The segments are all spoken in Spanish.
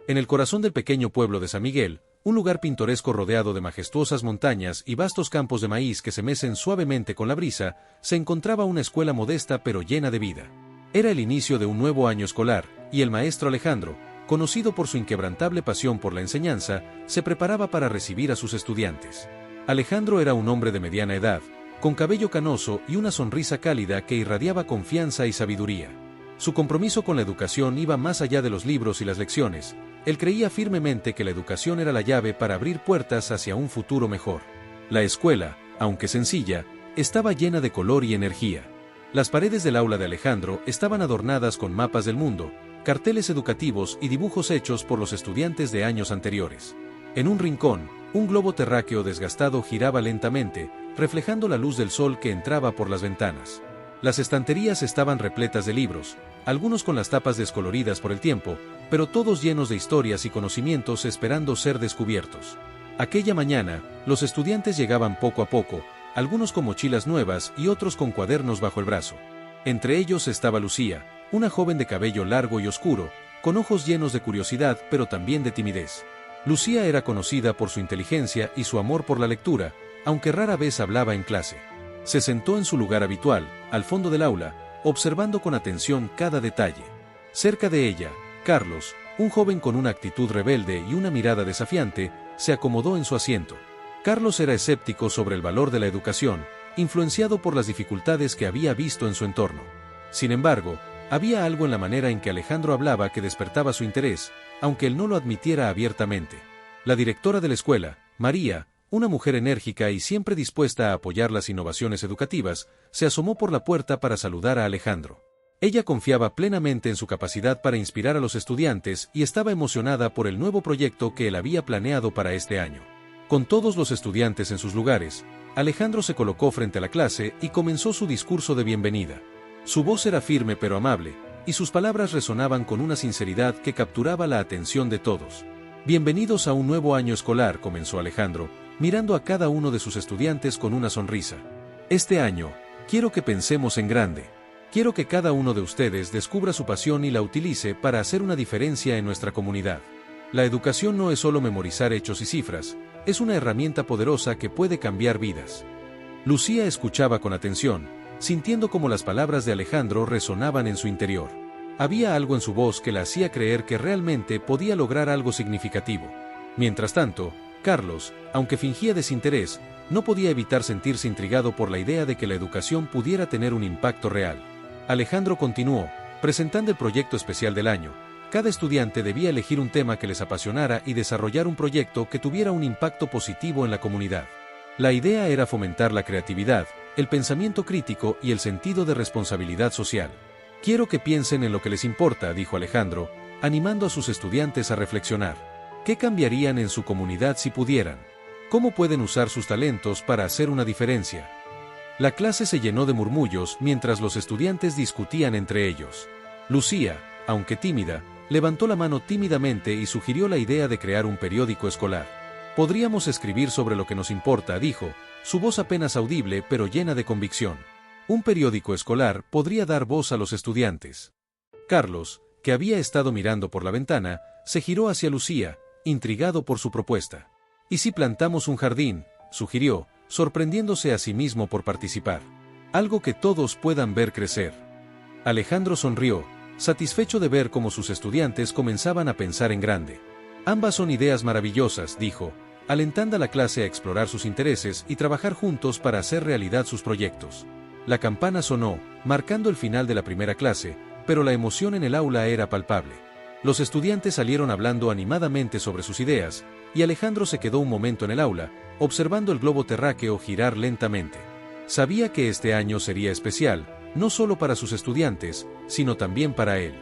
En el corazón del pequeño pueblo de San Miguel, un lugar pintoresco rodeado de majestuosas montañas y vastos campos de maíz que se mecen suavemente con la brisa, se encontraba una escuela modesta pero llena de vida. Era el inicio de un nuevo año escolar, y el maestro Alejandro, conocido por su inquebrantable pasión por la enseñanza, se preparaba para recibir a sus estudiantes. Alejandro era un hombre de mediana edad, con cabello canoso y una sonrisa cálida que irradiaba confianza y sabiduría. Su compromiso con la educación iba más allá de los libros y las lecciones. Él creía firmemente que la educación era la llave para abrir puertas hacia un futuro mejor. La escuela, aunque sencilla, estaba llena de color y energía. Las paredes del aula de Alejandro estaban adornadas con mapas del mundo, carteles educativos y dibujos hechos por los estudiantes de años anteriores. En un rincón, un globo terráqueo desgastado giraba lentamente, reflejando la luz del sol que entraba por las ventanas. Las estanterías estaban repletas de libros, algunos con las tapas descoloridas por el tiempo, pero todos llenos de historias y conocimientos esperando ser descubiertos. Aquella mañana, los estudiantes llegaban poco a poco, algunos con mochilas nuevas y otros con cuadernos bajo el brazo. Entre ellos estaba Lucía, una joven de cabello largo y oscuro, con ojos llenos de curiosidad pero también de timidez. Lucía era conocida por su inteligencia y su amor por la lectura, aunque rara vez hablaba en clase. Se sentó en su lugar habitual, al fondo del aula, observando con atención cada detalle. Cerca de ella, Carlos, un joven con una actitud rebelde y una mirada desafiante, se acomodó en su asiento. Carlos era escéptico sobre el valor de la educación, influenciado por las dificultades que había visto en su entorno. Sin embargo, había algo en la manera en que Alejandro hablaba que despertaba su interés, aunque él no lo admitiera abiertamente. La directora de la escuela, María, una mujer enérgica y siempre dispuesta a apoyar las innovaciones educativas, se asomó por la puerta para saludar a Alejandro. Ella confiaba plenamente en su capacidad para inspirar a los estudiantes y estaba emocionada por el nuevo proyecto que él había planeado para este año. Con todos los estudiantes en sus lugares, Alejandro se colocó frente a la clase y comenzó su discurso de bienvenida. Su voz era firme pero amable, y sus palabras resonaban con una sinceridad que capturaba la atención de todos. Bienvenidos a un nuevo año escolar, comenzó Alejandro, mirando a cada uno de sus estudiantes con una sonrisa. Este año, quiero que pensemos en grande. Quiero que cada uno de ustedes descubra su pasión y la utilice para hacer una diferencia en nuestra comunidad. La educación no es solo memorizar hechos y cifras, es una herramienta poderosa que puede cambiar vidas. Lucía escuchaba con atención, sintiendo cómo las palabras de Alejandro resonaban en su interior. Había algo en su voz que la hacía creer que realmente podía lograr algo significativo. Mientras tanto, Carlos, aunque fingía desinterés, no podía evitar sentirse intrigado por la idea de que la educación pudiera tener un impacto real. Alejandro continuó, presentando el proyecto especial del año. Cada estudiante debía elegir un tema que les apasionara y desarrollar un proyecto que tuviera un impacto positivo en la comunidad. La idea era fomentar la creatividad, el pensamiento crítico y el sentido de responsabilidad social. Quiero que piensen en lo que les importa, dijo Alejandro, animando a sus estudiantes a reflexionar. ¿Qué cambiarían en su comunidad si pudieran? ¿Cómo pueden usar sus talentos para hacer una diferencia? La clase se llenó de murmullos mientras los estudiantes discutían entre ellos. Lucía, aunque tímida, levantó la mano tímidamente y sugirió la idea de crear un periódico escolar. Podríamos escribir sobre lo que nos importa, dijo, su voz apenas audible pero llena de convicción. Un periódico escolar podría dar voz a los estudiantes. Carlos, que había estado mirando por la ventana, se giró hacia Lucía, intrigado por su propuesta. ¿Y si plantamos un jardín?, sugirió, sorprendiéndose a sí mismo por participar. Algo que todos puedan ver crecer. Alejandro sonrió, satisfecho de ver cómo sus estudiantes comenzaban a pensar en grande. Ambas son ideas maravillosas, dijo, alentando a la clase a explorar sus intereses y trabajar juntos para hacer realidad sus proyectos. La campana sonó, marcando el final de la primera clase, pero la emoción en el aula era palpable. Los estudiantes salieron hablando animadamente sobre sus ideas, y Alejandro se quedó un momento en el aula, observando el globo terráqueo girar lentamente. Sabía que este año sería especial, no solo para sus estudiantes, sino también para él.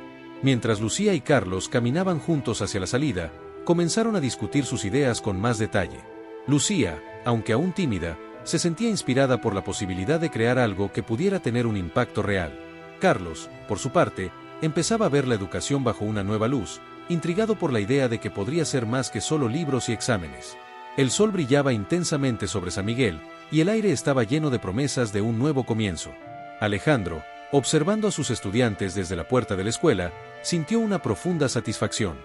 Mientras Lucía y Carlos caminaban juntos hacia la salida, comenzaron a discutir sus ideas con más detalle. Lucía, aunque aún tímida, se sentía inspirada por la posibilidad de crear algo que pudiera tener un impacto real. Carlos, por su parte, empezaba a ver la educación bajo una nueva luz, intrigado por la idea de que podría ser más que solo libros y exámenes. El sol brillaba intensamente sobre San Miguel, y el aire estaba lleno de promesas de un nuevo comienzo. Alejandro, observando a sus estudiantes desde la puerta de la escuela, sintió una profunda satisfacción.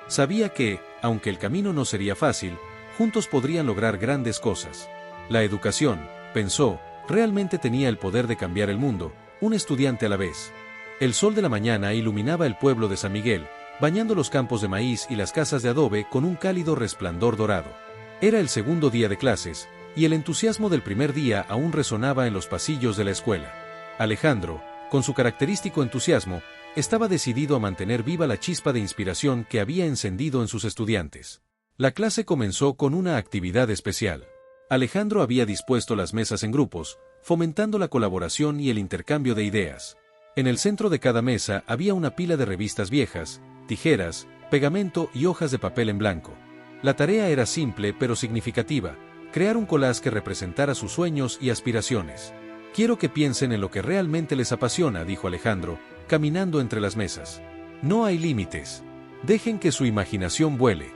Sabía que, aunque el camino no sería fácil, juntos podrían lograr grandes cosas. La educación, pensó, realmente tenía el poder de cambiar el mundo, un estudiante a la vez. El sol de la mañana iluminaba el pueblo de San Miguel, bañando los campos de maíz y las casas de adobe con un cálido resplandor dorado. Era el segundo día de clases, y el entusiasmo del primer día aún resonaba en los pasillos de la escuela. Alejandro, con su característico entusiasmo, estaba decidido a mantener viva la chispa de inspiración que había encendido en sus estudiantes. La clase comenzó con una actividad especial. Alejandro había dispuesto las mesas en grupos, fomentando la colaboración y el intercambio de ideas. En el centro de cada mesa había una pila de revistas viejas, tijeras, pegamento y hojas de papel en blanco. La tarea era simple pero significativa: crear un collage que representara sus sueños y aspiraciones. «Quiero que piensen en lo que realmente les apasiona», dijo Alejandro, caminando entre las mesas. «No hay límites. Dejen que su imaginación vuele».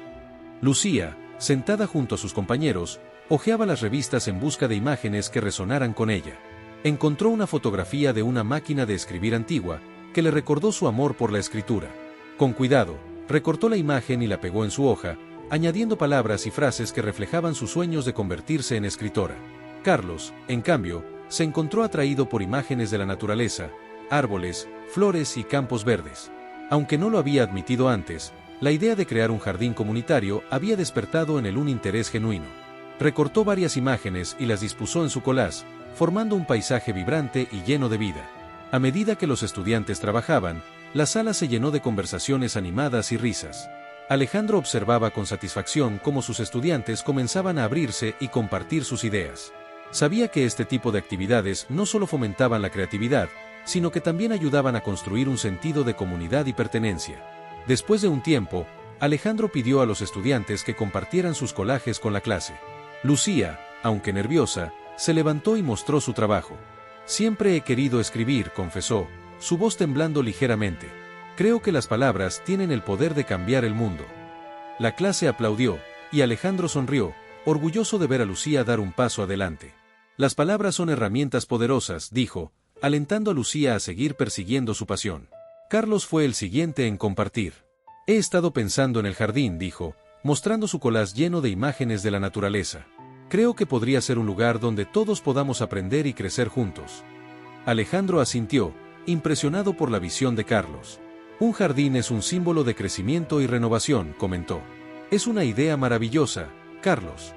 Lucía, sentada junto a sus compañeros, hojeaba las revistas en busca de imágenes que resonaran con ella. Encontró una fotografía de una máquina de escribir antigua, que le recordó su amor por la escritura. Con cuidado, recortó la imagen y la pegó en su hoja, añadiendo palabras y frases que reflejaban sus sueños de convertirse en escritora. Carlos, en cambio, se encontró atraído por imágenes de la naturaleza, árboles, flores y campos verdes. Aunque no lo había admitido antes, la idea de crear un jardín comunitario había despertado en él un interés genuino. Recortó varias imágenes y las dispuso en su collage, formando un paisaje vibrante y lleno de vida. A medida que los estudiantes trabajaban, la sala se llenó de conversaciones animadas y risas. Alejandro observaba con satisfacción cómo sus estudiantes comenzaban a abrirse y compartir sus ideas. Sabía que este tipo de actividades no solo fomentaban la creatividad, sino que también ayudaban a construir un sentido de comunidad y pertenencia. Después de un tiempo, Alejandro pidió a los estudiantes que compartieran sus collages con la clase. Lucía, aunque nerviosa, se levantó y mostró su trabajo. «Siempre he querido escribir», confesó, su voz temblando ligeramente. «Creo que las palabras tienen el poder de cambiar el mundo». La clase aplaudió, y Alejandro sonrió, orgulloso de ver a Lucía dar un paso adelante. «Las palabras son herramientas poderosas», dijo, alentando a Lucía a seguir persiguiendo su pasión. Carlos fue el siguiente en compartir. «He estado pensando en el jardín», dijo, mostrando su collage lleno de imágenes de la naturaleza. «Creo que podría ser un lugar donde todos podamos aprender y crecer juntos». Alejandro asintió, impresionado por la visión de Carlos. «Un jardín es un símbolo de crecimiento y renovación», comentó. «Es una idea maravillosa, Carlos».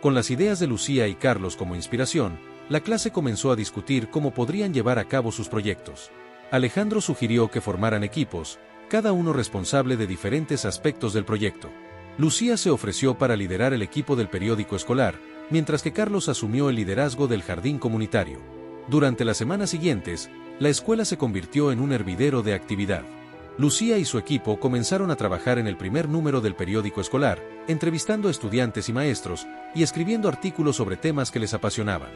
Con las ideas de Lucía y Carlos como inspiración, la clase comenzó a discutir cómo podrían llevar a cabo sus proyectos. Alejandro sugirió que formaran equipos, cada uno responsable de diferentes aspectos del proyecto. Lucía se ofreció para liderar el equipo del periódico escolar, mientras que Carlos asumió el liderazgo del jardín comunitario. Durante las semanas siguientes, la escuela se convirtió en un hervidero de actividad. Lucía y su equipo comenzaron a trabajar en el primer número del periódico escolar, entrevistando a estudiantes y maestros, y escribiendo artículos sobre temas que les apasionaban.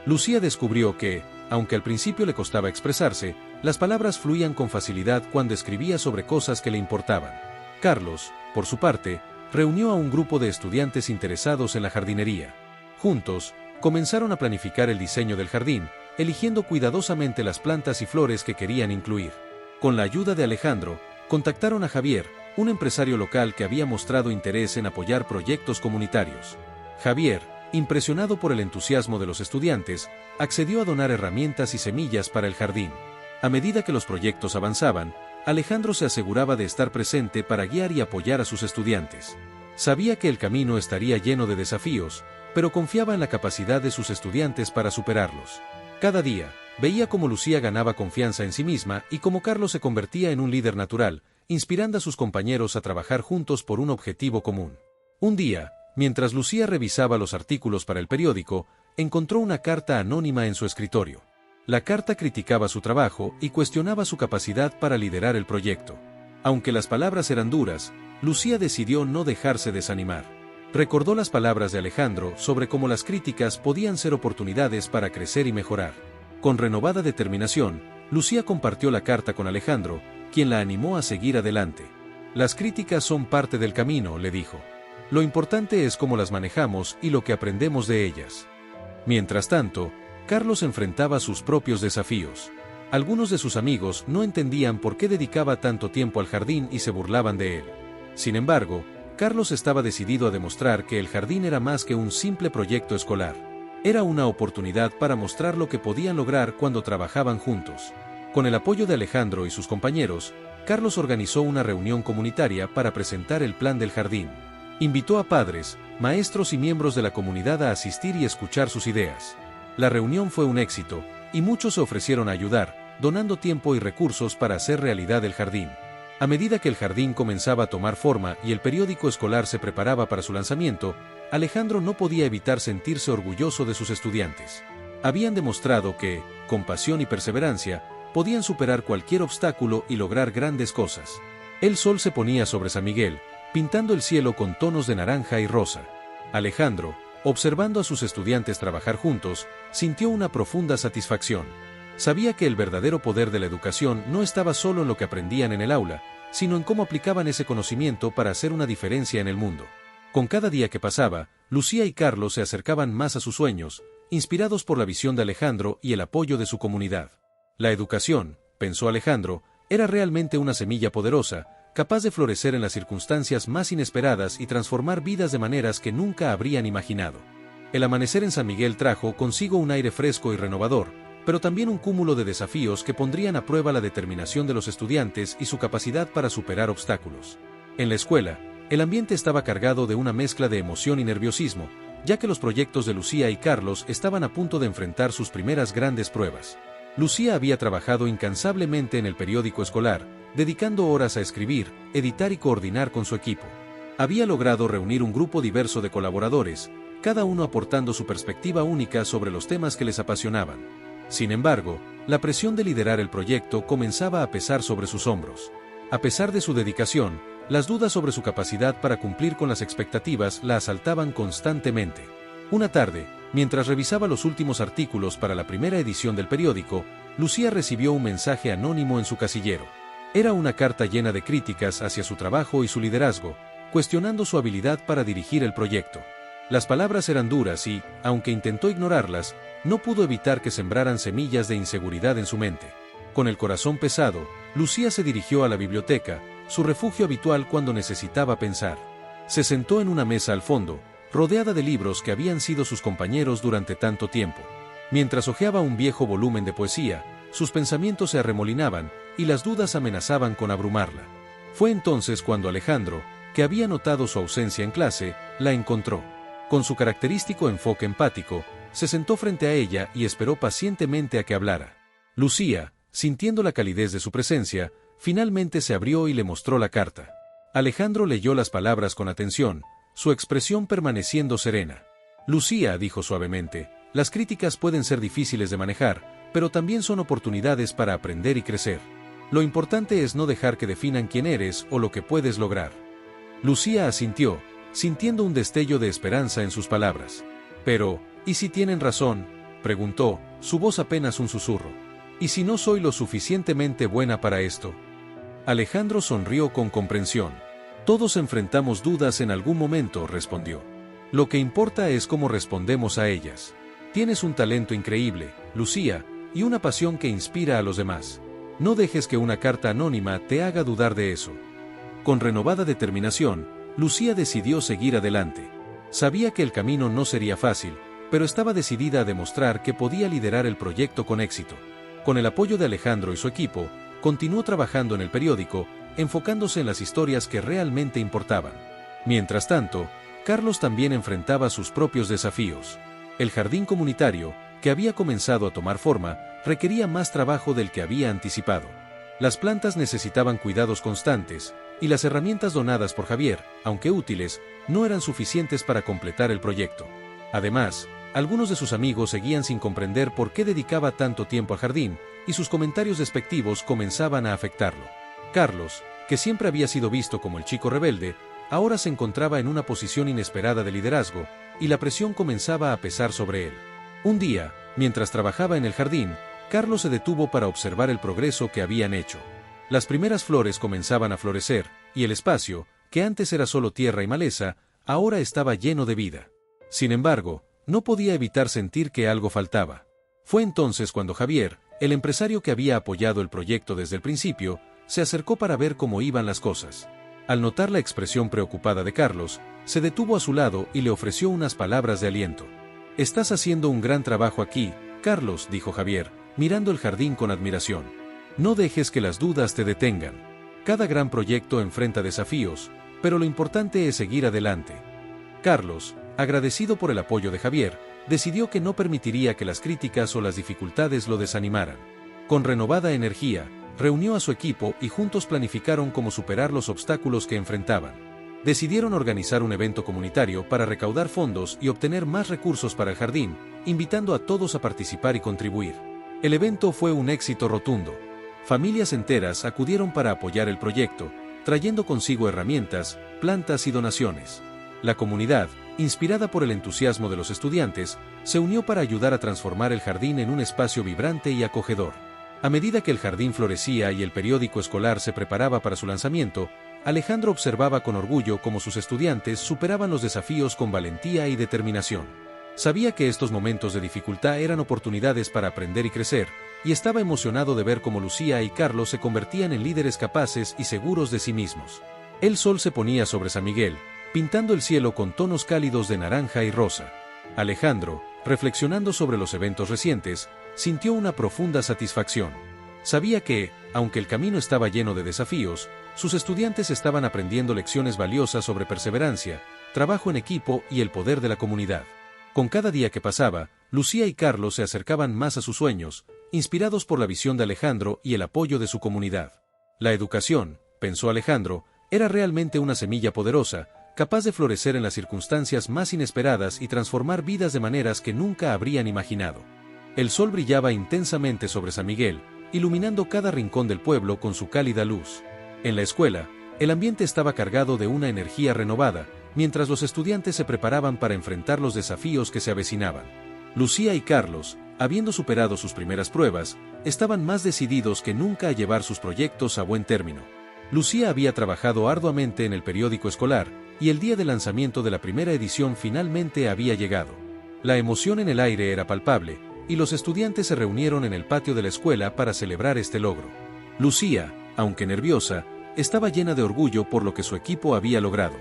Lucía descubrió que, aunque al principio le costaba expresarse, las palabras fluían con facilidad cuando escribía sobre cosas que le importaban. Carlos, por su parte, reunió a un grupo de estudiantes interesados en la jardinería. Juntos, comenzaron a planificar el diseño del jardín, eligiendo cuidadosamente las plantas y flores que querían incluir. Con la ayuda de Alejandro, contactaron a Javier, un empresario local que había mostrado interés en apoyar proyectos comunitarios. Javier, impresionado por el entusiasmo de los estudiantes, accedió a donar herramientas y semillas para el jardín. A medida que los proyectos avanzaban, Alejandro se aseguraba de estar presente para guiar y apoyar a sus estudiantes. Sabía que el camino estaría lleno de desafíos, pero confiaba en la capacidad de sus estudiantes para superarlos. Cada día, veía cómo Lucía ganaba confianza en sí misma y cómo Carlos se convertía en un líder natural, inspirando a sus compañeros a trabajar juntos por un objetivo común. Un día, mientras Lucía revisaba los artículos para el periódico, encontró una carta anónima en su escritorio. La carta criticaba su trabajo y cuestionaba su capacidad para liderar el proyecto. Aunque las palabras eran duras, Lucía decidió no dejarse desanimar. Recordó las palabras de Alejandro sobre cómo las críticas podían ser oportunidades para crecer y mejorar. Con renovada determinación, Lucía compartió la carta con Alejandro, quien la animó a seguir adelante. «Las críticas son parte del camino», le dijo. «Lo importante es cómo las manejamos y lo que aprendemos de ellas». Mientras tanto, Carlos enfrentaba sus propios desafíos. Algunos de sus amigos no entendían por qué dedicaba tanto tiempo al jardín y se burlaban de él. Sin embargo, Carlos estaba decidido a demostrar que el jardín era más que un simple proyecto escolar. Era una oportunidad para mostrar lo que podían lograr cuando trabajaban juntos. Con el apoyo de Alejandro y sus compañeros, Carlos organizó una reunión comunitaria para presentar el plan del jardín. Invitó a padres, maestros y miembros de la comunidad a asistir y escuchar sus ideas. La reunión fue un éxito, y muchos se ofrecieron a ayudar, donando tiempo y recursos para hacer realidad el jardín. A medida que el jardín comenzaba a tomar forma y el periódico escolar se preparaba para su lanzamiento, Alejandro no podía evitar sentirse orgulloso de sus estudiantes. Habían demostrado que, con pasión y perseverancia, podían superar cualquier obstáculo y lograr grandes cosas. El sol se ponía sobre San Miguel, pintando el cielo con tonos de naranja y rosa. Alejandro, observando a sus estudiantes trabajar juntos, sintió una profunda satisfacción. Sabía que el verdadero poder de la educación no estaba solo en lo que aprendían en el aula, sino en cómo aplicaban ese conocimiento para hacer una diferencia en el mundo. Con cada día que pasaba, Lucía y Carlos se acercaban más a sus sueños, inspirados por la visión de Alejandro y el apoyo de su comunidad. La educación, pensó Alejandro, era realmente una semilla poderosa, capaz de florecer en las circunstancias más inesperadas y transformar vidas de maneras que nunca habrían imaginado. El amanecer en San Miguel trajo consigo un aire fresco y renovador, pero también un cúmulo de desafíos que pondrían a prueba la determinación de los estudiantes y su capacidad para superar obstáculos. En la escuela, el ambiente estaba cargado de una mezcla de emoción y nerviosismo, ya que los proyectos de Lucía y Carlos estaban a punto de enfrentar sus primeras grandes pruebas. Lucía había trabajado incansablemente en el periódico escolar, dedicando horas a escribir, editar y coordinar con su equipo. Había logrado reunir un grupo diverso de colaboradores, cada uno aportando su perspectiva única sobre los temas que les apasionaban. Sin embargo, la presión de liderar el proyecto comenzaba a pesar sobre sus hombros. A pesar de su dedicación, las dudas sobre su capacidad para cumplir con las expectativas la asaltaban constantemente. Una tarde, mientras revisaba los últimos artículos para la primera edición del periódico, Lucía recibió un mensaje anónimo en su casillero. Era una carta llena de críticas hacia su trabajo y su liderazgo, cuestionando su habilidad para dirigir el proyecto. Las palabras eran duras y, aunque intentó ignorarlas, no pudo evitar que sembraran semillas de inseguridad en su mente. Con el corazón pesado, Lucía se dirigió a la biblioteca, su refugio habitual cuando necesitaba pensar. Se sentó en una mesa al fondo, rodeada de libros que habían sido sus compañeros durante tanto tiempo. Mientras hojeaba un viejo volumen de poesía, sus pensamientos se arremolinaban y las dudas amenazaban con abrumarla. Fue entonces cuando Alejandro, que había notado su ausencia en clase, la encontró. Con su característico enfoque empático, se sentó frente a ella y esperó pacientemente a que hablara. Lucía, sintiendo la calidez de su presencia, finalmente se abrió y le mostró la carta. Alejandro leyó las palabras con atención, su expresión permaneciendo serena. Lucía, dijo suavemente, las críticas pueden ser difíciles de manejar, pero también son oportunidades para aprender y crecer. Lo importante es no dejar que definan quién eres o lo que puedes lograr. Lucía asintió, sintiendo un destello de esperanza en sus palabras. Pero, ¿y si tienen razón?, preguntó, su voz apenas un susurro. ¿Y si no soy lo suficientemente buena para esto? Alejandro sonrió con comprensión. Todos enfrentamos dudas en algún momento, respondió. Lo que importa es cómo respondemos a ellas. Tienes un talento increíble, Lucía, y una pasión que inspira a los demás. No dejes que una carta anónima te haga dudar de eso. Con renovada determinación, Lucía decidió seguir adelante. Sabía que el camino no sería fácil, pero estaba decidida a demostrar que podía liderar el proyecto con éxito. Con el apoyo de Alejandro y su equipo, continuó trabajando en el periódico, enfocándose en las historias que realmente importaban. Mientras tanto, Carlos también enfrentaba sus propios desafíos. El jardín comunitario, que había comenzado a tomar forma, requería más trabajo del que había anticipado. Las plantas necesitaban cuidados constantes, y las herramientas donadas por Javier, aunque útiles, no eran suficientes para completar el proyecto. Además, algunos de sus amigos seguían sin comprender por qué dedicaba tanto tiempo al jardín, y sus comentarios despectivos comenzaban a afectarlo. Carlos, que siempre había sido visto como el chico rebelde, ahora se encontraba en una posición inesperada de liderazgo, y la presión comenzaba a pesar sobre él. Un día, mientras trabajaba en el jardín, Carlos se detuvo para observar el progreso que habían hecho. Las primeras flores comenzaban a florecer, y el espacio, que antes era solo tierra y maleza, ahora estaba lleno de vida. Sin embargo, no podía evitar sentir que algo faltaba. Fue entonces cuando Javier, el empresario que había apoyado el proyecto desde el principio, se acercó para ver cómo iban las cosas. Al notar la expresión preocupada de Carlos, se detuvo a su lado y le ofreció unas palabras de aliento. «Estás haciendo un gran trabajo aquí, Carlos», dijo Javier, mirando el jardín con admiración. «No dejes que las dudas te detengan. Cada gran proyecto enfrenta desafíos, pero lo importante es seguir adelante». Carlos, agradecido por el apoyo de Javier, decidió que no permitiría que las críticas o las dificultades lo desanimaran. Con renovada energía, reunió a su equipo y juntos planificaron cómo superar los obstáculos que enfrentaban. Decidieron organizar un evento comunitario para recaudar fondos y obtener más recursos para el jardín, invitando a todos a participar y contribuir. El evento fue un éxito rotundo. Familias enteras acudieron para apoyar el proyecto, trayendo consigo herramientas, plantas y donaciones. La comunidad, inspirada por el entusiasmo de los estudiantes, se unió para ayudar a transformar el jardín en un espacio vibrante y acogedor. A medida que el jardín florecía y el periódico escolar se preparaba para su lanzamiento, Alejandro observaba con orgullo cómo sus estudiantes superaban los desafíos con valentía y determinación. Sabía que estos momentos de dificultad eran oportunidades para aprender y crecer, y estaba emocionado de ver cómo Lucía y Carlos se convertían en líderes capaces y seguros de sí mismos. El sol se ponía sobre San Miguel, pintando el cielo con tonos cálidos de naranja y rosa. Alejandro, reflexionando sobre los eventos recientes, sintió una profunda satisfacción. Sabía que, aunque el camino estaba lleno de desafíos, sus estudiantes estaban aprendiendo lecciones valiosas sobre perseverancia, trabajo en equipo y el poder de la comunidad. Con cada día que pasaba, Lucía y Carlos se acercaban más a sus sueños, inspirados por la visión de Alejandro y el apoyo de su comunidad. La educación, pensó Alejandro, era realmente una semilla poderosa, capaz de florecer en las circunstancias más inesperadas y transformar vidas de maneras que nunca habrían imaginado. El sol brillaba intensamente sobre San Miguel, iluminando cada rincón del pueblo con su cálida luz. En la escuela, el ambiente estaba cargado de una energía renovada, mientras los estudiantes se preparaban para enfrentar los desafíos que se avecinaban. Lucía y Carlos, habiendo superado sus primeras pruebas, estaban más decididos que nunca a llevar sus proyectos a buen término. Lucía había trabajado arduamente en el periódico escolar, y el día de lanzamiento de la primera edición finalmente había llegado. La emoción en el aire era palpable, y los estudiantes se reunieron en el patio de la escuela para celebrar este logro. Lucía, aunque nerviosa, estaba llena de orgullo por lo que su equipo había logrado.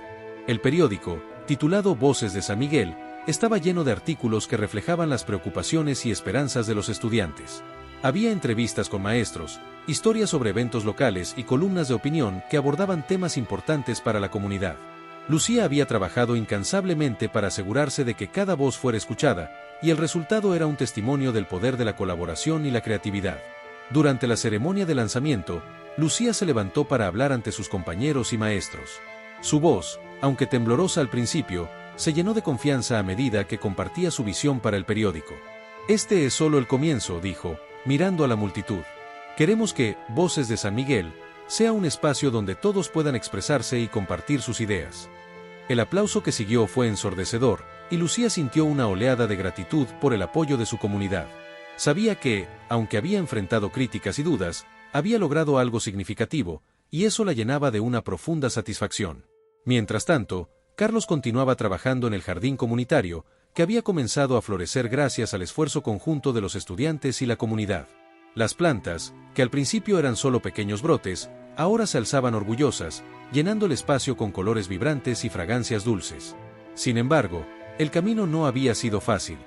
El periódico, titulado Voces de San Miguel, estaba lleno de artículos que reflejaban las preocupaciones y esperanzas de los estudiantes. Había entrevistas con maestros, historias sobre eventos locales y columnas de opinión que abordaban temas importantes para la comunidad. Lucía había trabajado incansablemente para asegurarse de que cada voz fuera escuchada, y el resultado era un testimonio del poder de la colaboración y la creatividad. Durante la ceremonia de lanzamiento, Lucía se levantó para hablar ante sus compañeros y maestros. Su voz, aunque temblorosa al principio, se llenó de confianza a medida que compartía su visión para el periódico. «Este es solo el comienzo», dijo, mirando a la multitud. «Queremos que Voces de San Miguel sea un espacio donde todos puedan expresarse y compartir sus ideas». El aplauso que siguió fue ensordecedor, y Lucía sintió una oleada de gratitud por el apoyo de su comunidad. Sabía que, aunque había enfrentado críticas y dudas, había logrado algo significativo, y eso la llenaba de una profunda satisfacción. Mientras tanto, Carlos continuaba trabajando en el jardín comunitario, que había comenzado a florecer gracias al esfuerzo conjunto de los estudiantes y la comunidad. Las plantas, que al principio eran solo pequeños brotes, ahora se alzaban orgullosas, llenando el espacio con colores vibrantes y fragancias dulces. Sin embargo, el camino no había sido fácil.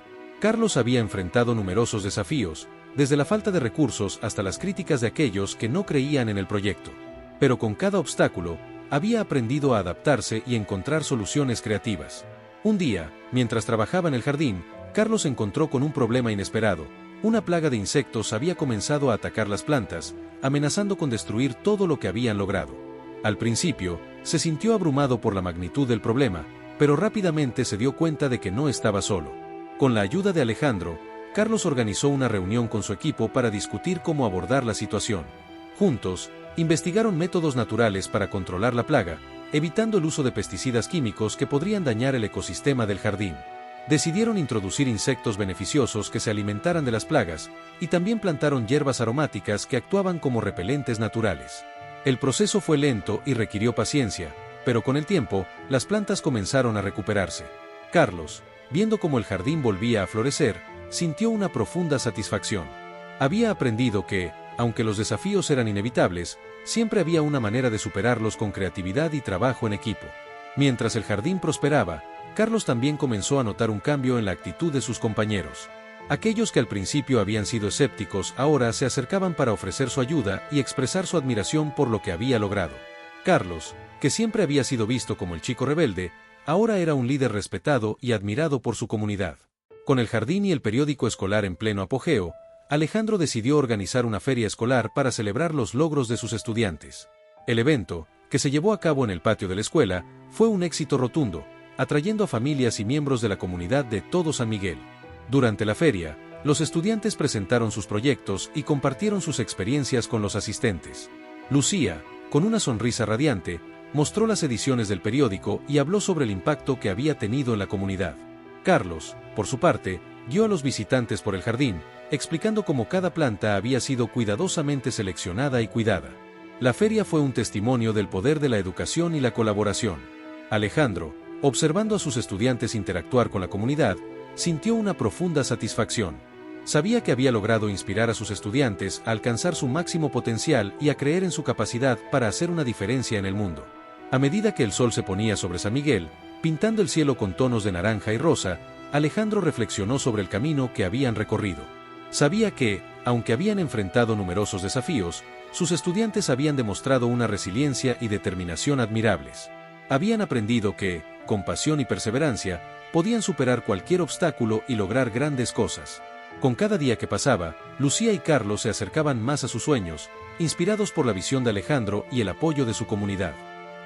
Carlos había enfrentado numerosos desafíos, desde la falta de recursos hasta las críticas de aquellos que no creían en el proyecto. Pero con cada obstáculo, había aprendido a adaptarse y encontrar soluciones creativas. Un día, mientras trabajaba en el jardín, Carlos se encontró con un problema inesperado. Una plaga de insectos había comenzado a atacar las plantas, amenazando con destruir todo lo que habían logrado. Al principio, se sintió abrumado por la magnitud del problema, pero rápidamente se dio cuenta de que no estaba solo. Con la ayuda de Alejandro, Carlos organizó una reunión con su equipo para discutir cómo abordar la situación. Juntos, investigaron métodos naturales para controlar la plaga, evitando el uso de pesticidas químicos que podrían dañar el ecosistema del jardín. Decidieron introducir insectos beneficiosos que se alimentaran de las plagas, y también plantaron hierbas aromáticas que actuaban como repelentes naturales. El proceso fue lento y requirió paciencia, pero con el tiempo, las plantas comenzaron a recuperarse. Carlos, viendo cómo el jardín volvía a florecer, sintió una profunda satisfacción. Había aprendido que, aunque los desafíos eran inevitables, siempre había una manera de superarlos con creatividad y trabajo en equipo. Mientras el jardín prosperaba, Carlos también comenzó a notar un cambio en la actitud de sus compañeros. Aquellos que al principio habían sido escépticos ahora se acercaban para ofrecer su ayuda y expresar su admiración por lo que había logrado. Carlos, que siempre había sido visto como el chico rebelde, ahora era un líder respetado y admirado por su comunidad. Con el jardín y el periódico escolar en pleno apogeo, Alejandro decidió organizar una feria escolar para celebrar los logros de sus estudiantes. El evento, que se llevó a cabo en el patio de la escuela, fue un éxito rotundo, atrayendo a familias y miembros de la comunidad de todo San Miguel. Durante la feria, los estudiantes presentaron sus proyectos y compartieron sus experiencias con los asistentes. Lucía, con una sonrisa radiante, mostró las ediciones del periódico y habló sobre el impacto que había tenido en la comunidad. Carlos, por su parte, guió a los visitantes por el jardín, explicando cómo cada planta había sido cuidadosamente seleccionada y cuidada. La feria fue un testimonio del poder de la educación y la colaboración. Alejandro, observando a sus estudiantes interactuar con la comunidad, sintió una profunda satisfacción. Sabía que había logrado inspirar a sus estudiantes a alcanzar su máximo potencial y a creer en su capacidad para hacer una diferencia en el mundo. A medida que el sol se ponía sobre San Miguel, pintando el cielo con tonos de naranja y rosa, Alejandro reflexionó sobre el camino que habían recorrido. Sabía que, aunque habían enfrentado numerosos desafíos, sus estudiantes habían demostrado una resiliencia y determinación admirables. Habían aprendido que, con pasión y perseverancia, podían superar cualquier obstáculo y lograr grandes cosas. Con cada día que pasaba, Lucía y Carlos se acercaban más a sus sueños, inspirados por la visión de Alejandro y el apoyo de su comunidad.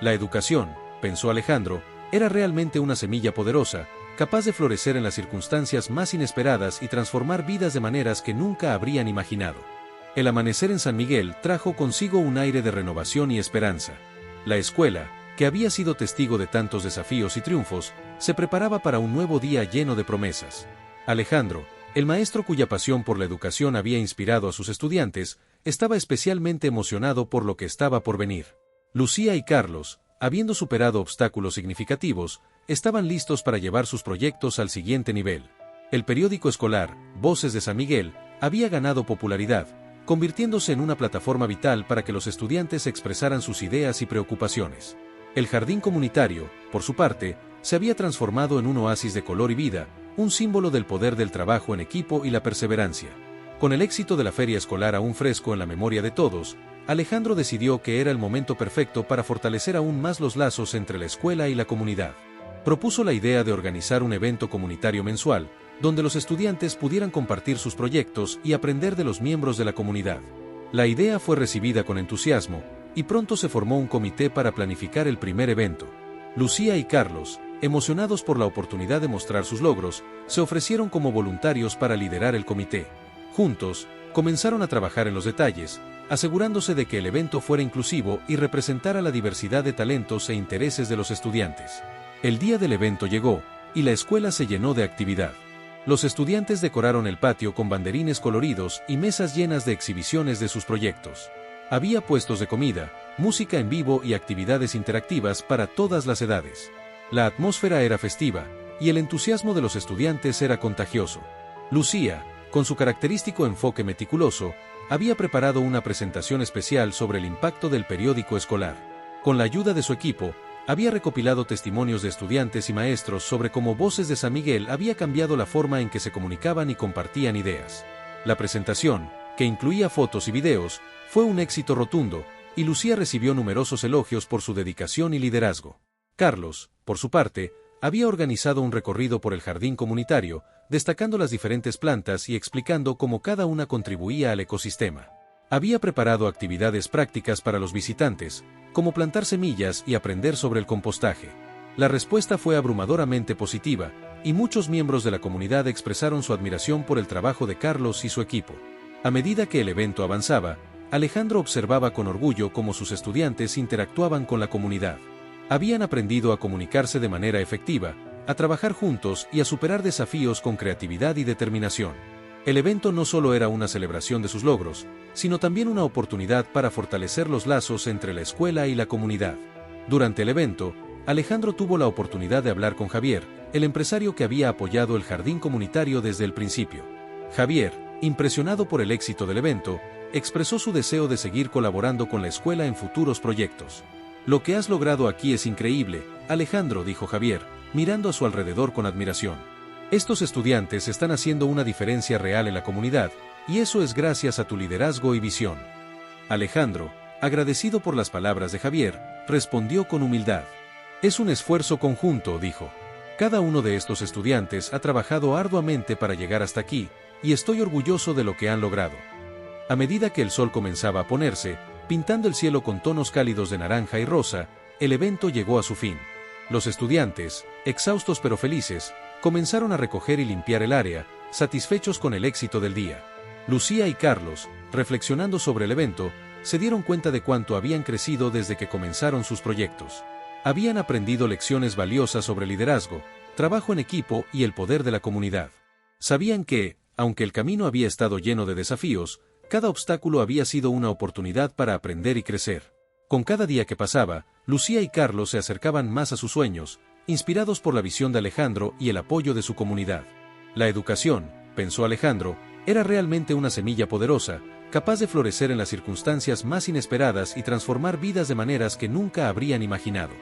La educación, pensó Alejandro, era realmente una semilla poderosa, capaz de florecer en las circunstancias más inesperadas y transformar vidas de maneras que nunca habrían imaginado. El amanecer en San Miguel trajo consigo un aire de renovación y esperanza. La escuela, que había sido testigo de tantos desafíos y triunfos, se preparaba para un nuevo día lleno de promesas. Alejandro, el maestro cuya pasión por la educación había inspirado a sus estudiantes, estaba especialmente emocionado por lo que estaba por venir. Lucía y Carlos, habiendo superado obstáculos significativos, estaban listos para llevar sus proyectos al siguiente nivel. El periódico escolar, Voces de San Miguel, había ganado popularidad, convirtiéndose en una plataforma vital para que los estudiantes expresaran sus ideas y preocupaciones. El jardín comunitario, por su parte, se había transformado en un oasis de color y vida, un símbolo del poder del trabajo en equipo y la perseverancia. Con el éxito de la feria escolar aún fresco en la memoria de todos, Alejandro decidió que era el momento perfecto para fortalecer aún más los lazos entre la escuela y la comunidad. Propuso la idea de organizar un evento comunitario mensual, donde los estudiantes pudieran compartir sus proyectos y aprender de los miembros de la comunidad. La idea fue recibida con entusiasmo, y pronto se formó un comité para planificar el primer evento. Lucía y Carlos, emocionados por la oportunidad de mostrar sus logros, se ofrecieron como voluntarios para liderar el comité. Juntos, comenzaron a trabajar en los detalles, asegurándose de que el evento fuera inclusivo y representara la diversidad de talentos e intereses de los estudiantes. El día del evento llegó, y la escuela se llenó de actividad. Los estudiantes decoraron el patio con banderines coloridos y mesas llenas de exhibiciones de sus proyectos. Había puestos de comida, música en vivo y actividades interactivas para todas las edades. La atmósfera era festiva, y el entusiasmo de los estudiantes era contagioso. Lucía, con su característico enfoque meticuloso, había preparado una presentación especial sobre el impacto del periódico escolar. Con la ayuda de su equipo, había recopilado testimonios de estudiantes y maestros sobre cómo Voces de San Miguel había cambiado la forma en que se comunicaban y compartían ideas. La presentación, que incluía fotos y videos, fue un éxito rotundo, y Lucía recibió numerosos elogios por su dedicación y liderazgo. Carlos, por su parte, había organizado un recorrido por el jardín comunitario, destacando las diferentes plantas y explicando cómo cada una contribuía al ecosistema. Había preparado actividades prácticas para los visitantes, como plantar semillas y aprender sobre el compostaje. La respuesta fue abrumadoramente positiva, y muchos miembros de la comunidad expresaron su admiración por el trabajo de Carlos y su equipo. A medida que el evento avanzaba, Alejandro observaba con orgullo cómo sus estudiantes interactuaban con la comunidad. Habían aprendido a comunicarse de manera efectiva, a trabajar juntos y a superar desafíos con creatividad y determinación. El evento no solo era una celebración de sus logros, sino también una oportunidad para fortalecer los lazos entre la escuela y la comunidad. Durante el evento, Alejandro tuvo la oportunidad de hablar con Javier, el empresario que había apoyado el jardín comunitario desde el principio. Javier, impresionado por el éxito del evento, expresó su deseo de seguir colaborando con la escuela en futuros proyectos. Lo que has logrado aquí es increíble, Alejandro, dijo Javier, mirando a su alrededor con admiración. Estos estudiantes están haciendo una diferencia real en la comunidad, y eso es gracias a tu liderazgo y visión. Alejandro, agradecido por las palabras de Javier, respondió con humildad. Es un esfuerzo conjunto, dijo. Cada uno de estos estudiantes ha trabajado arduamente para llegar hasta aquí, y estoy orgulloso de lo que han logrado. A medida que el sol comenzaba a ponerse, pintando el cielo con tonos cálidos de naranja y rosa, el evento llegó a su fin. Los estudiantes, exhaustos pero felices, comenzaron a recoger y limpiar el área, satisfechos con el éxito del día. Lucía y Carlos, reflexionando sobre el evento, se dieron cuenta de cuánto habían crecido desde que comenzaron sus proyectos. Habían aprendido lecciones valiosas sobre liderazgo, trabajo en equipo y el poder de la comunidad. Sabían que, aunque el camino había estado lleno de desafíos, cada obstáculo había sido una oportunidad para aprender y crecer. Con cada día que pasaba, Lucía y Carlos se acercaban más a sus sueños, inspirados por la visión de Alejandro y el apoyo de su comunidad. La educación, pensó Alejandro, era realmente una semilla poderosa, capaz de florecer en las circunstancias más inesperadas y transformar vidas de maneras que nunca habrían imaginado.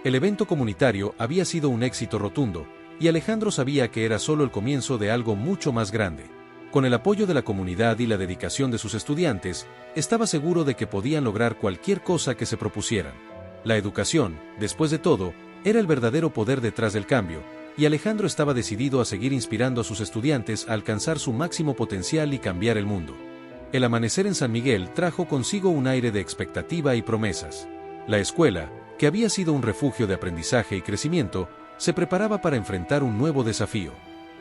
El evento comunitario había sido un éxito rotundo, y Alejandro sabía que era solo el comienzo de algo mucho más grande. Con el apoyo de la comunidad y la dedicación de sus estudiantes, estaba seguro de que podían lograr cualquier cosa que se propusieran. La educación, después de todo, era el verdadero poder detrás del cambio, y Alejandro estaba decidido a seguir inspirando a sus estudiantes a alcanzar su máximo potencial y cambiar el mundo. El amanecer en San Miguel trajo consigo un aire de expectativa y promesas. La escuela, que había sido un refugio de aprendizaje y crecimiento, se preparaba para enfrentar un nuevo desafío.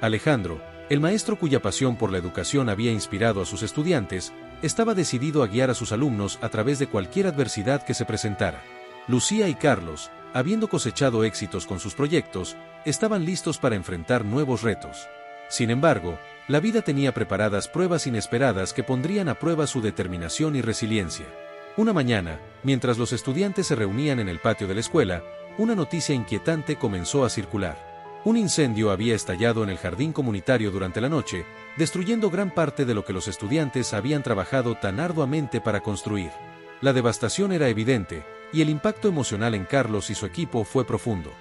Alejandro, el maestro cuya pasión por la educación había inspirado a sus estudiantes, estaba decidido a guiar a sus alumnos a través de cualquier adversidad que se presentara. Lucía y Carlos, habiendo cosechado éxitos con sus proyectos, estaban listos para enfrentar nuevos retos. Sin embargo, la vida tenía preparadas pruebas inesperadas que pondrían a prueba su determinación y resiliencia. Una mañana, mientras los estudiantes se reunían en el patio de la escuela, una noticia inquietante comenzó a circular. Un incendio había estallado en el jardín comunitario durante la noche, destruyendo gran parte de lo que los estudiantes habían trabajado tan arduamente para construir. La devastación era evidente, y el impacto emocional en Carlos y su equipo fue profundo.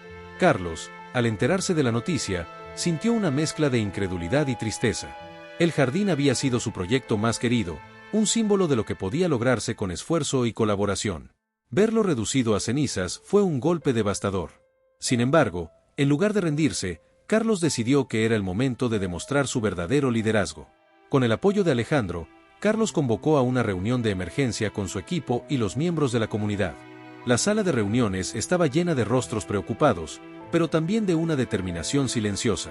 Carlos, al enterarse de la noticia, sintió una mezcla de incredulidad y tristeza. El jardín había sido su proyecto más querido, un símbolo de lo que podía lograrse con esfuerzo y colaboración. Verlo reducido a cenizas fue un golpe devastador. Sin embargo, en lugar de rendirse, Carlos decidió que era el momento de demostrar su verdadero liderazgo. Con el apoyo de Alejandro, Carlos convocó a una reunión de emergencia con su equipo y los miembros de la comunidad. La sala de reuniones estaba llena de rostros preocupados, pero también de una determinación silenciosa.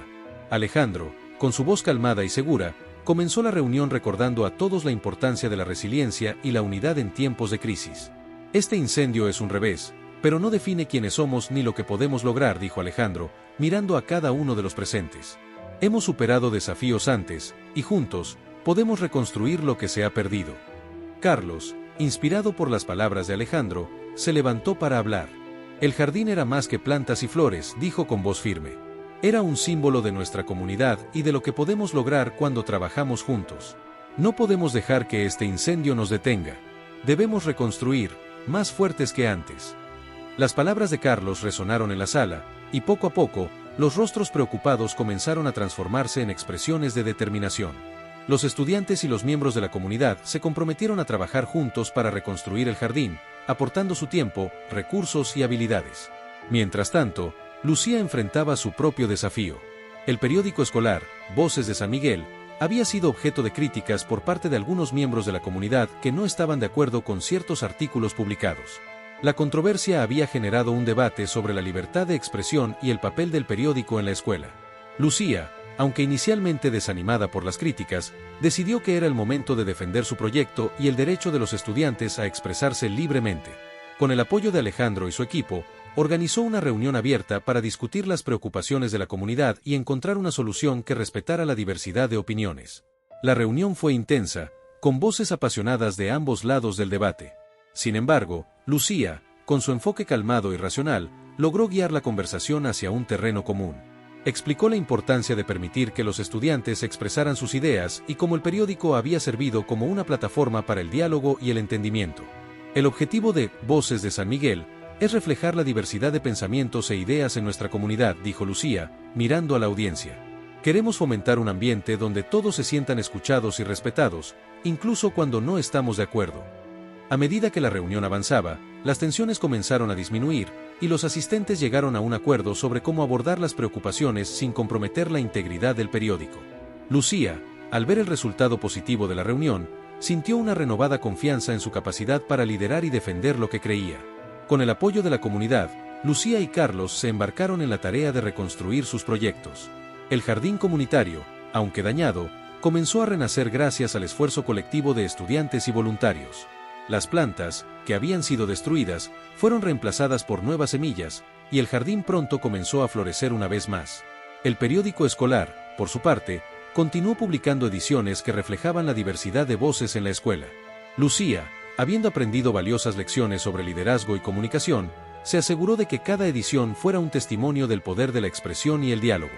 Alejandro, con su voz calmada y segura, comenzó la reunión recordando a todos la importancia de la resiliencia y la unidad en tiempos de crisis. Este incendio es un revés, pero no define quiénes somos ni lo que podemos lograr, dijo Alejandro, mirando a cada uno de los presentes. Hemos superado desafíos antes, y juntos, podemos reconstruir lo que se ha perdido. Carlos, inspirado por las palabras de Alejandro, se levantó para hablar. El jardín era más que plantas y flores, dijo con voz firme. Era un símbolo de nuestra comunidad y de lo que podemos lograr cuando trabajamos juntos. No podemos dejar que este incendio nos detenga. Debemos reconstruir, más fuertes que antes. Las palabras de Carlos resonaron en la sala, y poco a poco, los rostros preocupados comenzaron a transformarse en expresiones de determinación. Los estudiantes y los miembros de la comunidad se comprometieron a trabajar juntos para reconstruir el jardín, aportando su tiempo, recursos y habilidades. Mientras tanto, Lucía enfrentaba su propio desafío. El periódico escolar, Voces de San Miguel, había sido objeto de críticas por parte de algunos miembros de la comunidad que no estaban de acuerdo con ciertos artículos publicados. La controversia había generado un debate sobre la libertad de expresión y el papel del periódico en la escuela. Lucía, aunque inicialmente desanimada por las críticas, decidió que era el momento de defender su proyecto y el derecho de los estudiantes a expresarse libremente. Con el apoyo de Alejandro y su equipo, organizó una reunión abierta para discutir las preocupaciones de la comunidad y encontrar una solución que respetara la diversidad de opiniones. La reunión fue intensa, con voces apasionadas de ambos lados del debate. Sin embargo, Lucía, con su enfoque calmado y racional, logró guiar la conversación hacia un terreno común. Explicó la importancia de permitir que los estudiantes expresaran sus ideas y cómo el periódico había servido como una plataforma para el diálogo y el entendimiento. El objetivo de Voces de San Miguel es reflejar la diversidad de pensamientos e ideas en nuestra comunidad, dijo Lucía, mirando a la audiencia. Queremos fomentar un ambiente donde todos se sientan escuchados y respetados, incluso cuando no estamos de acuerdo. A medida que la reunión avanzaba, las tensiones comenzaron a disminuir, y los asistentes llegaron a un acuerdo sobre cómo abordar las preocupaciones sin comprometer la integridad del periódico. Lucía, al ver el resultado positivo de la reunión, sintió una renovada confianza en su capacidad para liderar y defender lo que creía. Con el apoyo de la comunidad, Lucía y Carlos se embarcaron en la tarea de reconstruir sus proyectos. El jardín comunitario, aunque dañado, comenzó a renacer gracias al esfuerzo colectivo de estudiantes y voluntarios. Las plantas, que habían sido destruidas, fueron reemplazadas por nuevas semillas, y el jardín pronto comenzó a florecer una vez más. El periódico escolar, por su parte, continuó publicando ediciones que reflejaban la diversidad de voces en la escuela. Lucía, habiendo aprendido valiosas lecciones sobre liderazgo y comunicación, se aseguró de que cada edición fuera un testimonio del poder de la expresión y el diálogo.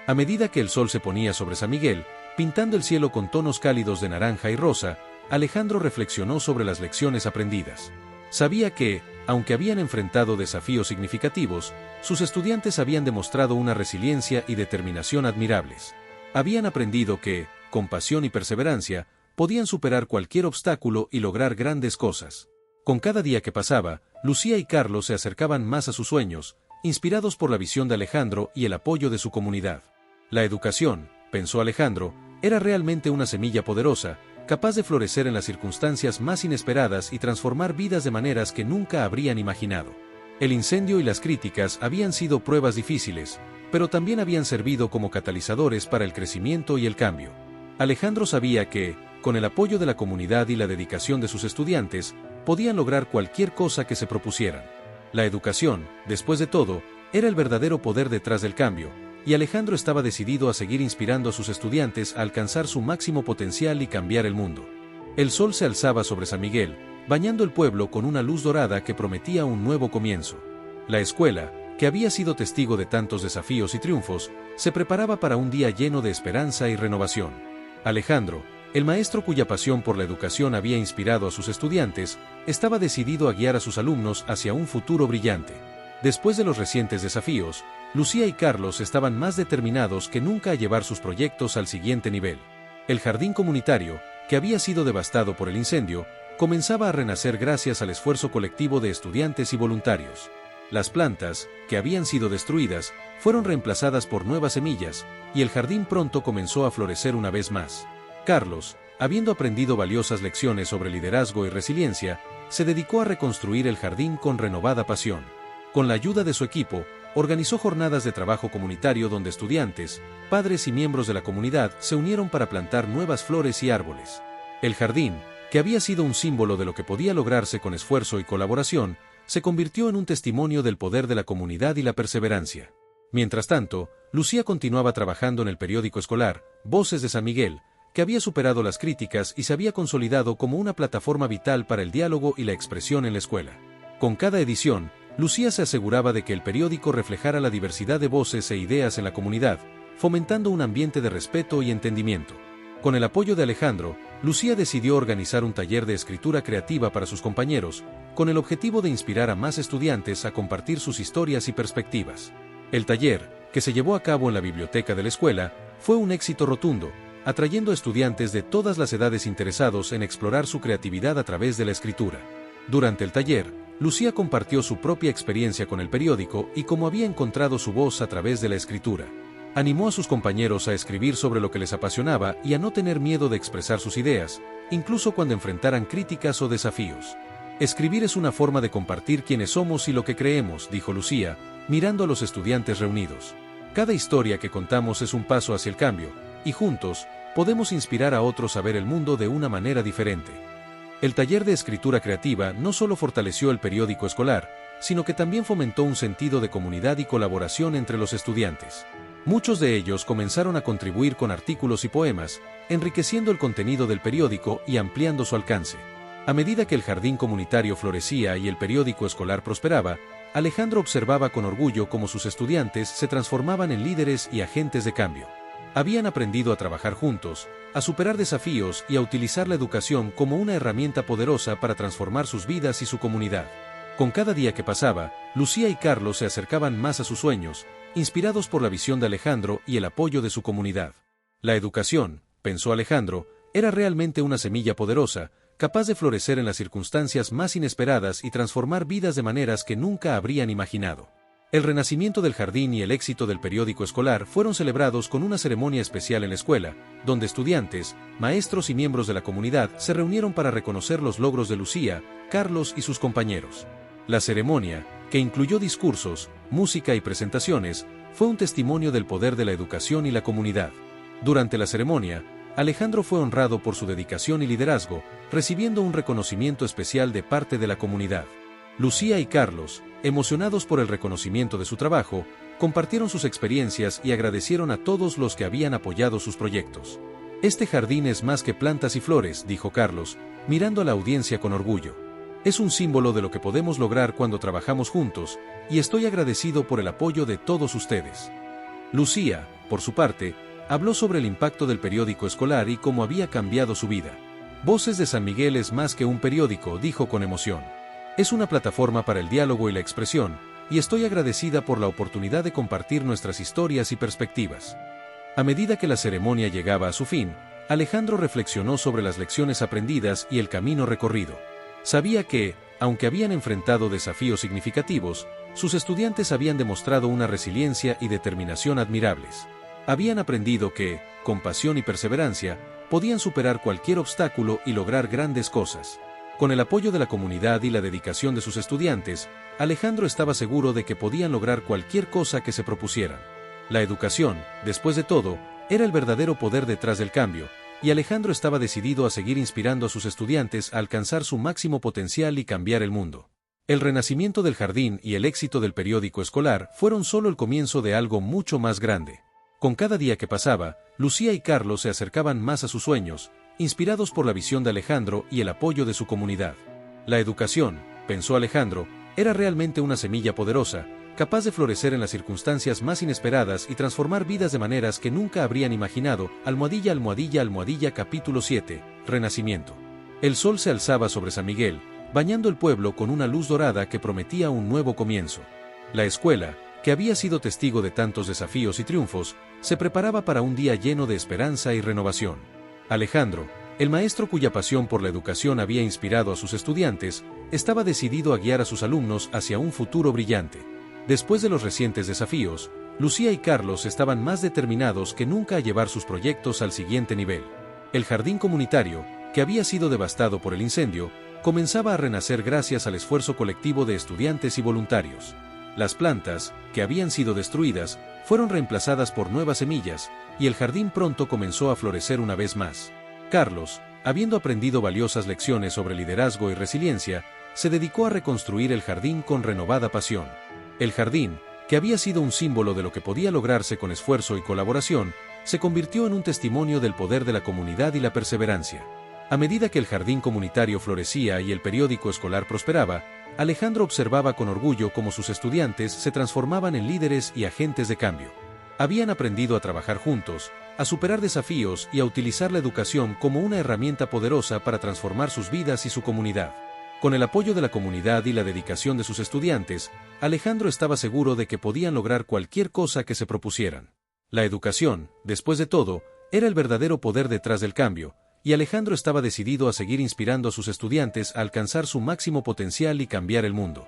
A medida que el sol se ponía sobre San Miguel, pintando el cielo con tonos cálidos de naranja y rosa, Alejandro reflexionó sobre las lecciones aprendidas. Sabía que, aunque habían enfrentado desafíos significativos, sus estudiantes habían demostrado una resiliencia y determinación admirables. Habían aprendido que, con pasión y perseverancia, podían superar cualquier obstáculo y lograr grandes cosas. Con cada día que pasaba, Lucía y Carlos se acercaban más a sus sueños, inspirados por la visión de Alejandro y el apoyo de su comunidad. La educación, pensó Alejandro, era realmente una semilla poderosa, capaz de florecer en las circunstancias más inesperadas y transformar vidas de maneras que nunca habrían imaginado. El incendio y las críticas habían sido pruebas difíciles, pero también habían servido como catalizadores para el crecimiento y el cambio. Alejandro sabía que, con el apoyo de la comunidad y la dedicación de sus estudiantes, podían lograr cualquier cosa que se propusieran. La educación, después de todo, era el verdadero poder detrás del cambio, y Alejandro estaba decidido a seguir inspirando a sus estudiantes a alcanzar su máximo potencial y cambiar el mundo. El sol se alzaba sobre San Miguel, bañando el pueblo con una luz dorada que prometía un nuevo comienzo. La escuela, que había sido testigo de tantos desafíos y triunfos, se preparaba para un día lleno de esperanza y renovación. Alejandro, el maestro cuya pasión por la educación había inspirado a sus estudiantes, estaba decidido a guiar a sus alumnos hacia un futuro brillante. Después de los recientes desafíos, Lucía y Carlos estaban más determinados que nunca a llevar sus proyectos al siguiente nivel. El jardín comunitario, que había sido devastado por el incendio, comenzaba a renacer gracias al esfuerzo colectivo de estudiantes y voluntarios. Las plantas, que habían sido destruidas, fueron reemplazadas por nuevas semillas, y el jardín pronto comenzó a florecer una vez más. Carlos, habiendo aprendido valiosas lecciones sobre liderazgo y resiliencia, se dedicó a reconstruir el jardín con renovada pasión. Con la ayuda de su equipo, organizó jornadas de trabajo comunitario donde estudiantes, padres y miembros de la comunidad se unieron para plantar nuevas flores y árboles. El jardín, que había sido un símbolo de lo que podía lograrse con esfuerzo y colaboración, se convirtió en un testimonio del poder de la comunidad y la perseverancia. Mientras tanto, Lucía continuaba trabajando en el periódico escolar, Voces de San Miguel, que había superado las críticas y se había consolidado como una plataforma vital para el diálogo y la expresión en la escuela. Con cada edición, Lucía se aseguraba de que el periódico reflejara la diversidad de voces e ideas en la comunidad, fomentando un ambiente de respeto y entendimiento. Con el apoyo de Alejandro, Lucía decidió organizar un taller de escritura creativa para sus compañeros, con el objetivo de inspirar a más estudiantes a compartir sus historias y perspectivas. El taller, que se llevó a cabo en la biblioteca de la escuela, fue un éxito rotundo, atrayendo a estudiantes de todas las edades interesados en explorar su creatividad a través de la escritura. Durante el taller, Lucía compartió su propia experiencia con el periódico y cómo había encontrado su voz a través de la escritura. Animó a sus compañeros a escribir sobre lo que les apasionaba y a no tener miedo de expresar sus ideas, incluso cuando enfrentaran críticas o desafíos. Escribir es una forma de compartir quiénes somos y lo que creemos, dijo Lucía, mirando a los estudiantes reunidos. Cada historia que contamos es un paso hacia el cambio, y juntos, podemos inspirar a otros a ver el mundo de una manera diferente. El taller de escritura creativa no solo fortaleció el periódico escolar, sino que también fomentó un sentido de comunidad y colaboración entre los estudiantes. Muchos de ellos comenzaron a contribuir con artículos y poemas, enriqueciendo el contenido del periódico y ampliando su alcance. A medida que el jardín comunitario florecía y el periódico escolar prosperaba, Alejandro observaba con orgullo cómo sus estudiantes se transformaban en líderes y agentes de cambio. Habían aprendido a trabajar juntos, a superar desafíos y a utilizar la educación como una herramienta poderosa para transformar sus vidas y su comunidad. Con cada día que pasaba, Lucía y Carlos se acercaban más a sus sueños, inspirados por la visión de Alejandro y el apoyo de su comunidad. La educación, pensó Alejandro, era realmente una semilla poderosa, capaz de florecer en las circunstancias más inesperadas y transformar vidas de maneras que nunca habrían imaginado. El renacimiento del jardín y el éxito del periódico escolar fueron celebrados con una ceremonia especial en la escuela, donde estudiantes, maestros y miembros de la comunidad se reunieron para reconocer los logros de Lucía, Carlos y sus compañeros. La ceremonia, que incluyó discursos, música y presentaciones, fue un testimonio del poder de la educación y la comunidad. Durante la ceremonia, Alejandro fue honrado por su dedicación y liderazgo, recibiendo un reconocimiento especial de parte de la comunidad. Lucía y Carlos, emocionados por el reconocimiento de su trabajo, compartieron sus experiencias y agradecieron a todos los que habían apoyado sus proyectos. Este jardín es más que plantas y flores, dijo Carlos, mirando a la audiencia con orgullo. Es un símbolo de lo que podemos lograr cuando trabajamos juntos, y estoy agradecido por el apoyo de todos ustedes. Lucía, por su parte, habló sobre el impacto del periódico escolar y cómo había cambiado su vida. Voces de San Miguel es más que un periódico, dijo con emoción. Es una plataforma para el diálogo y la expresión, y estoy agradecida por la oportunidad de compartir nuestras historias y perspectivas. A medida que la ceremonia llegaba a su fin, Alejandro reflexionó sobre las lecciones aprendidas y el camino recorrido. Sabía que, aunque habían enfrentado desafíos significativos, sus estudiantes habían demostrado una resiliencia y determinación admirables. Habían aprendido que, con pasión y perseverancia, podían superar cualquier obstáculo y lograr grandes cosas. Con el apoyo de la comunidad y la dedicación de sus estudiantes, Alejandro estaba seguro de que podían lograr cualquier cosa que se propusieran. La educación, después de todo, era el verdadero poder detrás del cambio, y Alejandro estaba decidido a seguir inspirando a sus estudiantes a alcanzar su máximo potencial y cambiar el mundo. El renacimiento del jardín y el éxito del periódico escolar fueron solo el comienzo de algo mucho más grande. Con cada día que pasaba, Lucía y Carlos se acercaban más a sus sueños, inspirados por la visión de Alejandro y el apoyo de su comunidad. La educación, pensó Alejandro, era realmente una semilla poderosa, capaz de florecer en las circunstancias más inesperadas y transformar vidas de maneras que nunca habrían imaginado. Almohadilla, almohadilla, almohadilla. Capítulo 7. Renacimiento. El sol se alzaba sobre San Miguel, bañando el pueblo con una luz dorada que prometía un nuevo comienzo. La escuela, que había sido testigo de tantos desafíos y triunfos, se preparaba para un día lleno de esperanza y renovación. Alejandro, el maestro cuya pasión por la educación había inspirado a sus estudiantes, estaba decidido a guiar a sus alumnos hacia un futuro brillante. Después de los recientes desafíos, Lucía y Carlos estaban más determinados que nunca a llevar sus proyectos al siguiente nivel. El jardín comunitario, que había sido devastado por el incendio, comenzaba a renacer gracias al esfuerzo colectivo de estudiantes y voluntarios. Las plantas, que habían sido destruidas, fueron reemplazadas por nuevas semillas, y el jardín pronto comenzó a florecer una vez más. Carlos, habiendo aprendido valiosas lecciones sobre liderazgo y resiliencia, se dedicó a reconstruir el jardín con renovada pasión. El jardín, que había sido un símbolo de lo que podía lograrse con esfuerzo y colaboración, se convirtió en un testimonio del poder de la comunidad y la perseverancia. A medida que el jardín comunitario florecía y el periódico escolar prosperaba, Alejandro observaba con orgullo cómo sus estudiantes se transformaban en líderes y agentes de cambio. Habían aprendido a trabajar juntos, a superar desafíos y a utilizar la educación como una herramienta poderosa para transformar sus vidas y su comunidad. Con el apoyo de la comunidad y la dedicación de sus estudiantes, Alejandro estaba seguro de que podían lograr cualquier cosa que se propusieran. La educación, después de todo, era el verdadero poder detrás del cambio, y Alejandro estaba decidido a seguir inspirando a sus estudiantes a alcanzar su máximo potencial y cambiar el mundo.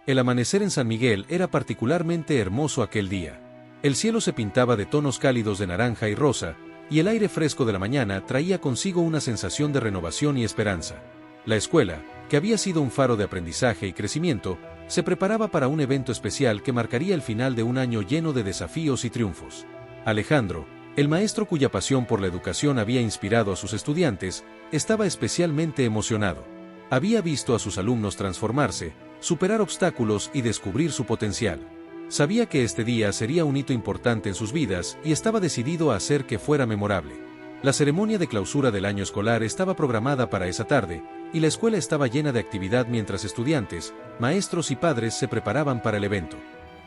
El amanecer en San Miguel era particularmente hermoso aquel día. El cielo se pintaba de tonos cálidos de naranja y rosa, y el aire fresco de la mañana traía consigo una sensación de renovación y esperanza. La escuela, que había sido un faro de aprendizaje y crecimiento, se preparaba para un evento especial que marcaría el final de un año lleno de desafíos y triunfos. Alejandro, el maestro cuya pasión por la educación había inspirado a sus estudiantes, estaba especialmente emocionado. Había visto a sus alumnos transformarse, superar obstáculos y descubrir su potencial. Sabía que este día sería un hito importante en sus vidas y estaba decidido a hacer que fuera memorable. La ceremonia de clausura del año escolar estaba programada para esa tarde, y la escuela estaba llena de actividad mientras estudiantes, maestros y padres se preparaban para el evento.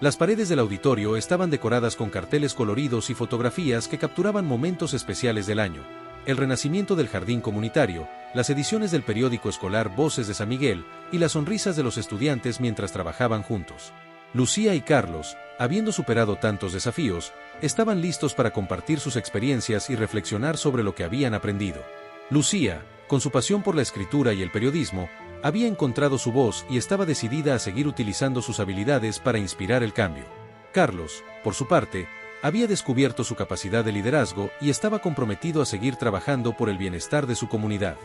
Las paredes del auditorio estaban decoradas con carteles coloridos y fotografías que capturaban momentos especiales del año: el renacimiento del jardín comunitario, las ediciones del periódico escolar Voces de San Miguel y las sonrisas de los estudiantes mientras trabajaban juntos. Lucía y Carlos, habiendo superado tantos desafíos, estaban listos para compartir sus experiencias y reflexionar sobre lo que habían aprendido. Lucía, con su pasión por la escritura y el periodismo, había encontrado su voz y estaba decidida a seguir utilizando sus habilidades para inspirar el cambio. Carlos, por su parte, había descubierto su capacidad de liderazgo y estaba comprometido a seguir trabajando por el bienestar de su comunidad.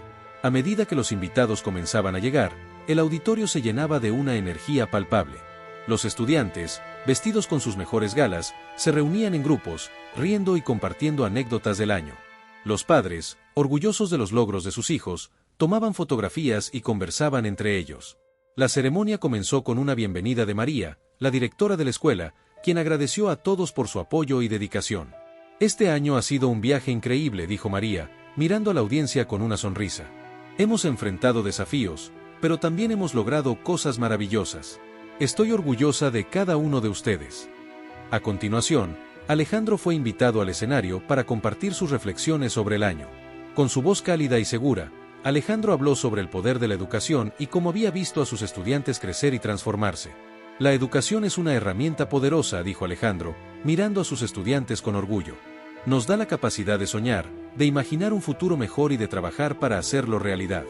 A medida que los invitados comenzaban a llegar, el auditorio se llenaba de una energía palpable. Los estudiantes, vestidos con sus mejores galas, se reunían en grupos, riendo y compartiendo anécdotas del año. Los padres, orgullosos de los logros de sus hijos, tomaban fotografías y conversaban entre ellos. La ceremonia comenzó con una bienvenida de María, la directora de la escuela, quien agradeció a todos por su apoyo y dedicación. «Este año ha sido un viaje increíble», dijo María, mirando a la audiencia con una sonrisa. «Hemos enfrentado desafíos, pero también hemos logrado cosas maravillosas. Estoy orgullosa de cada uno de ustedes». A continuación, Alejandro fue invitado al escenario para compartir sus reflexiones sobre el año. Con su voz cálida y segura, Alejandro habló sobre el poder de la educación y cómo había visto a sus estudiantes crecer y transformarse. «La educación es una herramienta poderosa», dijo Alejandro, mirando a sus estudiantes con orgullo. «Nos da la capacidad de soñar, de imaginar un futuro mejor y de trabajar para hacerlo realidad.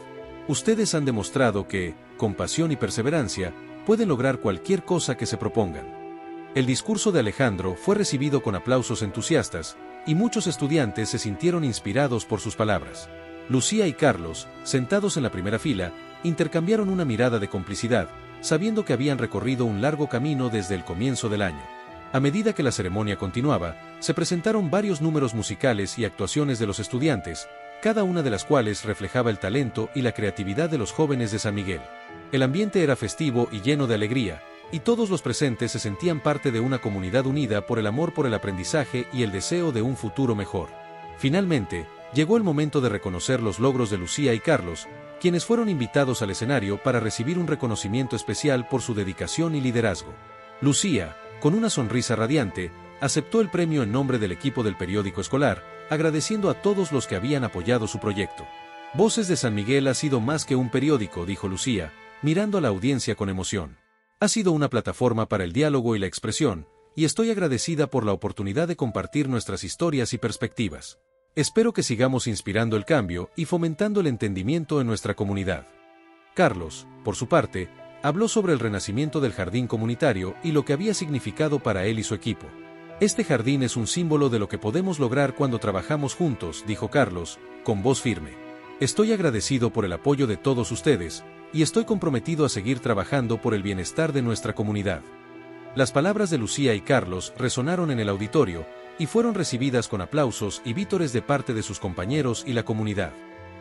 Ustedes han demostrado que, con pasión y perseverancia, pueden lograr cualquier cosa que se propongan». El discurso de Alejandro fue recibido con aplausos entusiastas, y muchos estudiantes se sintieron inspirados por sus palabras. Lucía y Carlos, sentados en la primera fila, intercambiaron una mirada de complicidad, sabiendo que habían recorrido un largo camino desde el comienzo del año. A medida que la ceremonia continuaba, se presentaron varios números musicales y actuaciones de los estudiantes, cada una de las cuales reflejaba el talento y la creatividad de los jóvenes de San Miguel. El ambiente era festivo y lleno de alegría, y todos los presentes se sentían parte de una comunidad unida por el amor por el aprendizaje y el deseo de un futuro mejor. Finalmente, llegó el momento de reconocer los logros de Lucía y Carlos, quienes fueron invitados al escenario para recibir un reconocimiento especial por su dedicación y liderazgo. Lucía, con una sonrisa radiante, aceptó el premio en nombre del equipo del periódico escolar, agradeciendo a todos los que habían apoyado su proyecto. «Voces de San Miguel ha sido más que un periódico», dijo Lucía, mirando a la audiencia con emoción. «Ha sido una plataforma para el diálogo y la expresión, y estoy agradecida por la oportunidad de compartir nuestras historias y perspectivas. Espero que sigamos inspirando el cambio y fomentando el entendimiento en nuestra comunidad». Carlos, por su parte, habló sobre el renacimiento del jardín comunitario y lo que había significado para él y su equipo. «Este jardín es un símbolo de lo que podemos lograr cuando trabajamos juntos», dijo Carlos, con voz firme. «Estoy agradecido por el apoyo de todos ustedes, y estoy comprometido a seguir trabajando por el bienestar de nuestra comunidad». Las palabras de Lucía y Carlos resonaron en el auditorio, y fueron recibidas con aplausos y vítores de parte de sus compañeros y la comunidad.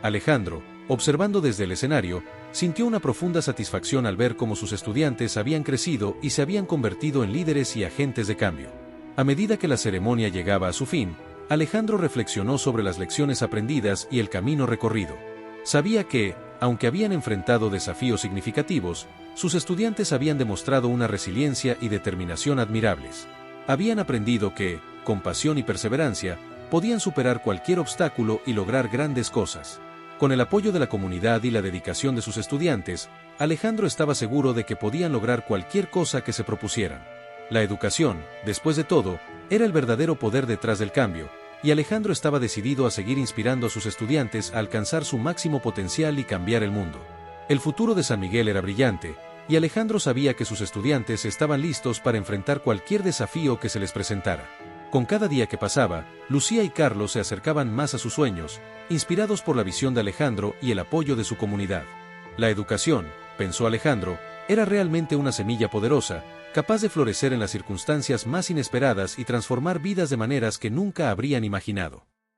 Alejandro, observando desde el escenario, sintió una profunda satisfacción al ver cómo sus estudiantes habían crecido y se habían convertido en líderes y agentes de cambio. A medida que la ceremonia llegaba a su fin, Alejandro reflexionó sobre las lecciones aprendidas y el camino recorrido. Sabía que, aunque habían enfrentado desafíos significativos, sus estudiantes habían demostrado una resiliencia y determinación admirables. Habían aprendido que, con pasión y perseverancia, podían superar cualquier obstáculo y lograr grandes cosas. Con el apoyo de la comunidad y la dedicación de sus estudiantes, Alejandro estaba seguro de que podían lograr cualquier cosa que se propusieran. La educación, después de todo, era el verdadero poder detrás del cambio, y Alejandro estaba decidido a seguir inspirando a sus estudiantes a alcanzar su máximo potencial y cambiar el mundo. El futuro de San Miguel era brillante, y Alejandro sabía que sus estudiantes estaban listos para enfrentar cualquier desafío que se les presentara. Con cada día que pasaba, Lucía y Carlos se acercaban más a sus sueños, inspirados por la visión de Alejandro y el apoyo de su comunidad. La educación, pensó Alejandro, era realmente una semilla poderosa, capaz de florecer en las circunstancias más inesperadas y transformar vidas de maneras que nunca habrían imaginado.